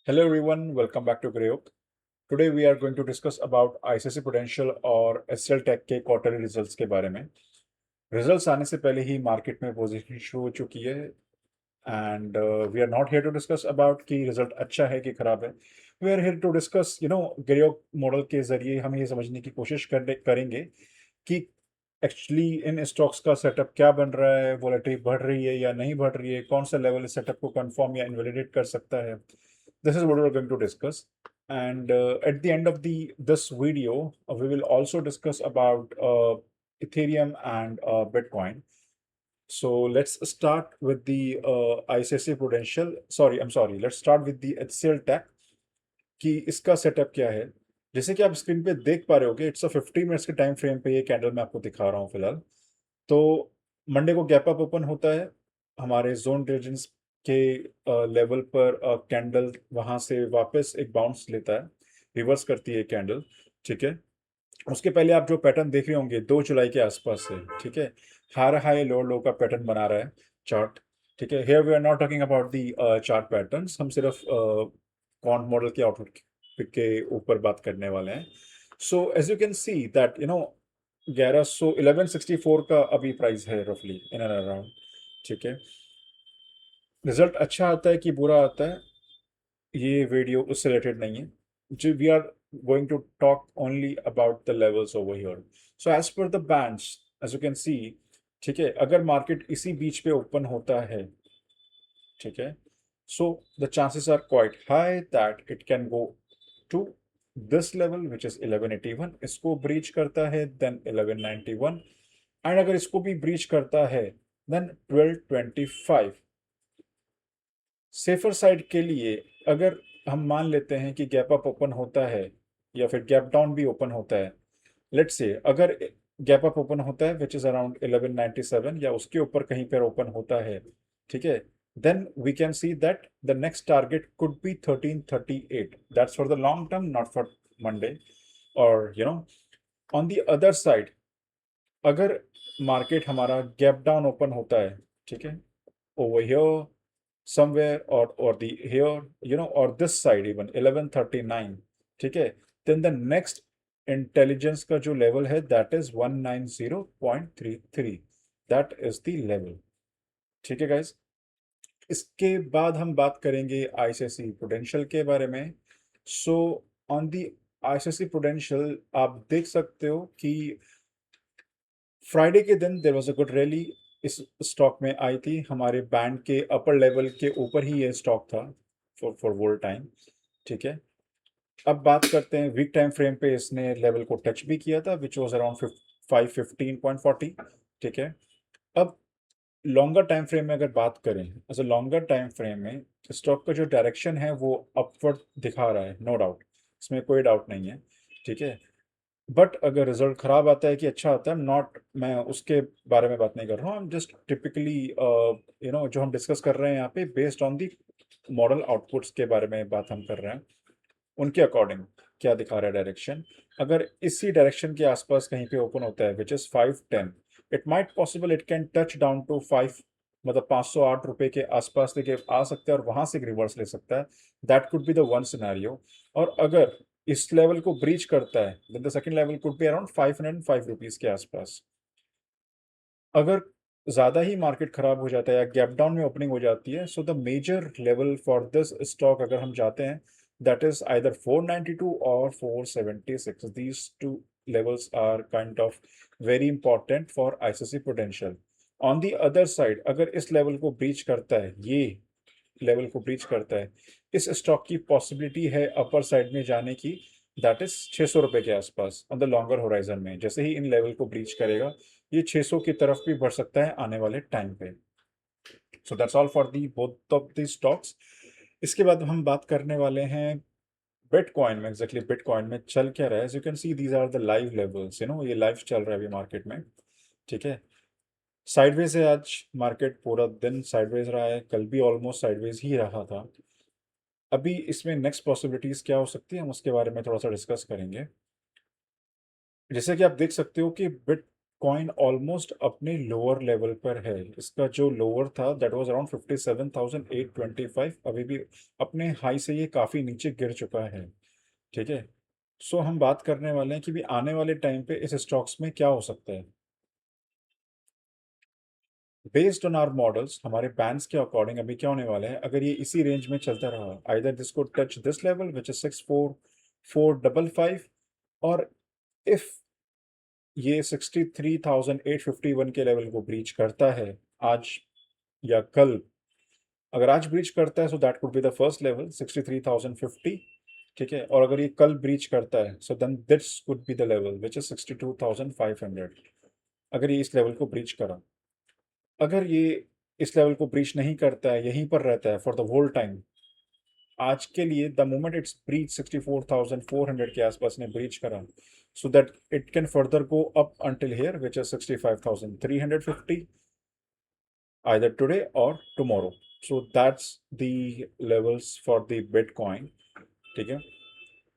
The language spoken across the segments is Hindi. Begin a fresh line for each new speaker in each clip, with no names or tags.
Hello everyone, welcome back to Greyok. Today we are going to discuss about ICICI Prudential और एचसीएल टेक के क्वार्टरली रिजल्ट्स के बारे में। रिजल्ट्स आने से पहले ही मार्केट में पोजीशन शुरू हो चुकी है and we are not here to discuss about कि रिजल्ट अच्छा है कि खराब है। We are here to discuss ग्रेयोक मॉडल के जरिए हम ये समझने की कोशिश करेंगे कि एक्चुअली इन स्टॉक्स का सेटअप क्या बन रहा है, वॉलेटिलिटी बढ़ रही है या नहीं बढ़ रही है, कौन सा लेवल इस सेटअप को कंफर्म या इनवैलिडेट कर सकता है। This is what we're going to discuss. And at the end of the this video, we will also discuss about Ethereum and Bitcoin. So let's start with the ICICI Prudential. Sorry, I'm sorry. Let's start with the HCL Tech. कि इसका सेटअप क्या है। जैसे कि आप स्क्रीन पे देख पा रहे होगे, इट्स अ 50 मिनट्स के टाइम फ्रेम पे ये कैंडल मैं आपको दिखा रहा हूँ फिलहाल। तो मंडे को गैप अप ओपन होता है, हमारे जोन डिविजन्स के लेवल पर कैंडल वहां से वापस एक बाउंस लेता है, रिवर्स करती है कैंडल। ठीक है, उसके पहले आप जो पैटर्न देख रहे होंगे 2 जुलाई के आसपास से, ठीक है, हाई हाई लो लो का पैटर्न बना रहा है चार्ट। ठीक है, here we are not talking about the chart patterns, हम सिर्फ क्वांट मॉडल के आउटपुट के ऊपर बात करने वाले हैं। So as you can see that 1164 का अभी प्राइस है रफली इन एंड अराउंड। ठीक है, रिजल्ट अच्छा आता है कि बुरा आता है, ये वीडियो उससे रिलेटेड नहीं है। जो we are going to talk only about the levels over here. So as per the bands, as you can see, ठीक है, अगर मार्केट इसी बीच पे ओपन होता है, ठीक है, so the chances are quite high that it can go to this level which is 1181। इसको ब्रीच करता है देन 1191, एंड अगर इसको भी ब्रीच करता है देन 1225। सेफर साइड के लिए अगर हम मान लेते हैं कि गैप अप ओपन होता है या फिर गैप डाउन भी ओपन होता है, लेट्स से अगर गैप अप ओपन होता है विच इज अराउंड 1197 या उसके ऊपर कहीं पर ओपन होता है, ठीक है, then we can see that the next target could be 1338. That's for the long term, not for Monday. Or on the other side, अगर मार्केट हमारा गैप डाउन ओपन होता है, ठीक है, over here somewhere, or the here, or this side even 1139, ठीक है, then the next इंटेलिजेंस का जो लेवल है that is 190.33, that is the level. ठीक है गाइस, इसके बाद हम बात करेंगे आईसीआईसी प्रुडेंशियल के बारे में। So on the ICICI Prudential आप देख सकते हो कि फ्राइडे के दिन there was a good rally इस स्टॉक में आई थी, हमारे बैंड के अपर लेवल के ऊपर ही ये स्टॉक था फॉर वोल टाइम। ठीक है, अब बात करते हैं वीक टाइम फ्रेम पे, इसने लेवल को टच भी किया था विच वाज अराउंड 515.40। ठीक है, अब लॉन्गर टाइम फ्रेम में अगर बात करें, as a longer time frame में स्टॉक का जो डायरेक्शन है वो अपवर्ड दिखा रहा है, नो डाउट, इसमें कोई डाउट नहीं है। ठीक है, बट अगर रिजल्ट खराब आता है कि अच्छा आता है, नॉट, मैं उसके बारे में बात नहीं कर रहा हूँ, हम जस्ट टिपिकली जो हम डिस्कस कर रहे हैं यहाँ पे based on the model outputs के बारे में बात हम कर रहे हैं, उनके अकॉर्डिंग क्या दिखा रहा है डायरेक्शन। अगर इसी डायरेक्शन के आसपास कहीं पे ओपन होता है which is 510, it might possible it can touch down to 5, मतलब 508 रुपए के आसपास लेके आ सकता है और वहां से रिवर्स ले सकता है। That could be the one scenario. और अगर इस लेवल को ब्रीच करता है then the second level could be around 505 rupees के आसपास। अगर ज़्यादा ही मार्केट खराब हो जाता है या गैप डाउन में ओपनिंग हो जाती है, so the major level for this stock अगर हम जाते हैं दैट इज आइदर 492 और 476। These two levels are kind of very important for ICICI Prudential. On the other side, अगर इस लेवल को ब्रीच करता है, ये लेवल को ब्रीच करता है, इस स्टॉक की पॉसिबिलिटी है अपर साइड में जाने की, दैट इज 600 रुपए के आसपास ऑन द लॉन्गर होराइजन में। जैसे ही इन लेवल को ब्रीच करेगा ये 600 की तरफ भी बढ़ सकता है आने वाले टाइम पे। So that's all for the both of the stocks. इसके बाद हम बात करने वाले हैं बिटकॉइन में। एग्जैक्टली बिटकॉइन में चल क्या रहा है, as you can see these are the live levels, ये लाइव चल रहा है अभी मार्केट में। ठीक है, साइडवेज है, आज मार्केट पूरा दिन साइडवेज रहा है, कल भी ऑलमोस्ट साइडवेज ही रहा था। अभी इसमें नेक्स्ट पॉसिबिलिटीज क्या हो सकती है हम उसके बारे में थोड़ा सा डिस्कस करेंगे। जैसे कि आप देख सकते हो कि कॉइन ऑलमोस्ट अपने लोअर लेवल पर है। इसका जो लोअर था दैट वाज अराउंड 57,825, अभी भी अपने हाई से ये काफ़ी नीचे गिर चुका है। ठीक है, सो हम बात करने वाले हैं कि भी आने वाले टाइम पे इस स्टॉक्स में क्या हो सकता है। बेस्ड ऑन आवर मॉडल्स, हमारे बैंड्स के अकॉर्डिंग अभी क्या होने वाला है, अगर ये इसी रेंज में चलता रहा, आइदर दिस को touch this level which is 64455, और इफ ये 63,851 के लेवल को ब्रीच करता है आज या कल, अगर आज ब्रीच करता है so that could be the first level 63,050। ठीक है, और अगर ये कल ब्रीच करता है so then this could be the level which is 62,500, अगर ये इस लेवल को ब्रीच करा। अगर ये इस लेवल को ब्रीच नहीं करता है, यहीं पर रहता है फॉर द होल टाइम, आज के लिए द मोमेंट इट्स ब्रीच 64,400 के आसपास ने ब्रीच करा, so that it can further go up until here which is 65,350 either today or tomorrow. So that's the levels for the Bitcoin. ठीक है,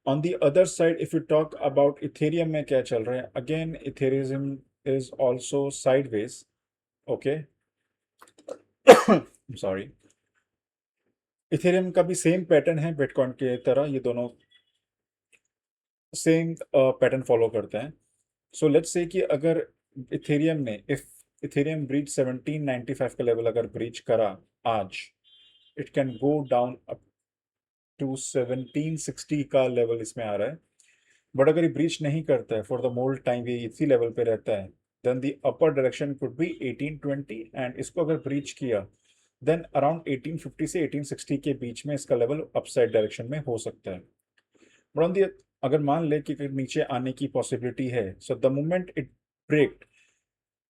on the other side if you talk about Ethereum में क्या चल रहा है, again Ethereum is also sideways. Okay. I'm sorry. Ethereum का भी सेम पैटर्न है बिटकॉइन के तरह, ये दोनों सेम पैटर्न फॉलो करते हैं। सो लेट्स से कि अगर इथेरियम ने इफ इथेरियम ब्रीच 1795 का लेवल अगर ब्रीच करा आज, it can go down up to 1760 का लेवल इसमें आ रहा है। बट अगर ये ब्रीच नहीं करता है फॉर द मोल टाइम, ये इसी लेवल पे रहता है, then the upper direction could be 1820, and इसको अगर ब्रीच किया देन अराउंड 1850 से 1860 के बीच में इसका लेवल अपसाइड डायरेक्शन में हो सकता है। बट ऑन दी, अगर मान ले कि नीचे आने की पॉसिबिलिटी है, so the moment it break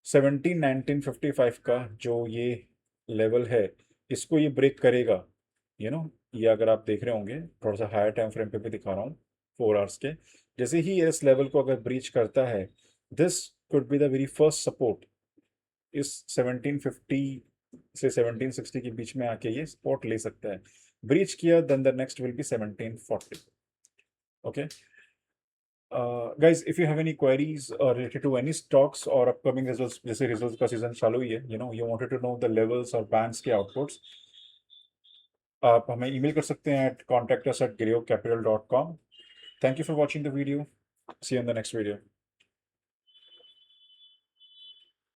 1955 का जो ये लेवल है, इसको ये ब्रेक करेगा, ये अगर आप देख रहे होंगे थोड़ा सा हायर टाइम फ्रेम पे भी दिखा रहा हूँ 4 आवर्स के, जैसे ही इस लेवल को अगर ब्रीच करता है, this could be the very first support, इस 1750 से 1760 के बीच में आके ये सपोर्ट ले सकता है। ब्रीच किया then the next will be 1740। Okay guys, if you have any queries related to any stocks or upcoming results, जैसे results का season चालू ही है, you wanted to know the levels और bands के outputs, आप हमें email कर सकते हैं at contact us@griocapital.com. Thank you for watching the video. See you in the next video.